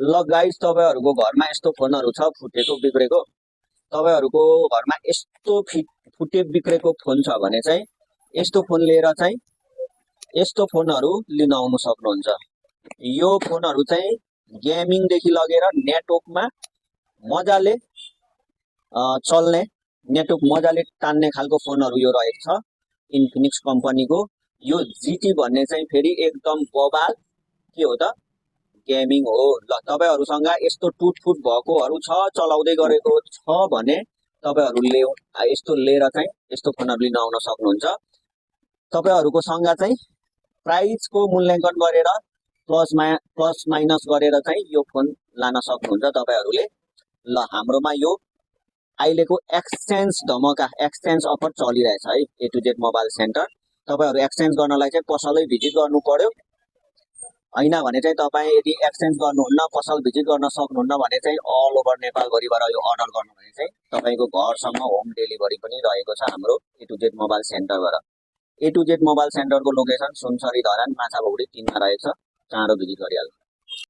ल गाइस, तपाईँहरूको घरमा यस्तो फोनहरू छ फुटेको बिग्रेको, तपाईँहरूको घरमा यस्तो फुटे बिग्रेको फोन छ भने चाहिँ यस्तो फोन लिएर चाहिँ यस्तो फोनहरू लिन आउनु सक्नुहुन्छ। यो फोनहरू चाहिँ गेमिङदेखि लगेर नेटवर्कमा मजाले चल्ने, नेटवर्क मजाले तान्ने खालको फोनहरू यो रहेको छ इन्फिनिक्स कम्पनीको। यो जिटी भन्ने चाहिँ फेरि एकदम बबाल के हो त, गेमिङ हो। ल तपाईँहरूसँग यस्तो टुटफुट भएकोहरू छ, चलाउँदै गरेको छ भने तपाईँहरूले यस्तो लिएर चाहिँ यस्तो फोनहरू लिन आउन सक्नुहुन्छ। तपाईँहरूको सँग चाहिँ प्राइसको मूल्याङ्कन गरेर प्लस माइनस गरेर चाहिँ यो फोन लान सक्नुहुन्छ तपाईँहरूले। ल हाम्रोमा यो अहिलेको एक्सचेन्ज धमका, एक्सचेन्ज अफर चलिरहेछ है ए टु जेड मोबाइल सेन्टर। तपाईँहरू एक्सचेन्ज गर्नलाई चाहिँ पसलै भिजिट गर्नु पर्यो, होइन भने चाहिँ तपाईँ यदि एक्सचेन्ज गर्नुहुन्न, पसल भिजिट गर्न सक्नुहुन्न भने चाहिँ अल ओभर नेपालभरिबाट यो अर्डर गर्नु भने चाहिँ तपाईँको घरसम्म होम डेलिभरी पनि रहेको छ हाम्रो ए टु जेड मोबाइल सेन्टरबाट। ए टु जेड मोबाइल सेन्टरको लोकेसन सुनसरी धरान माछाभौडी 3 मा रहेको छ, चाँडो भिजिट गरिहाल्नु।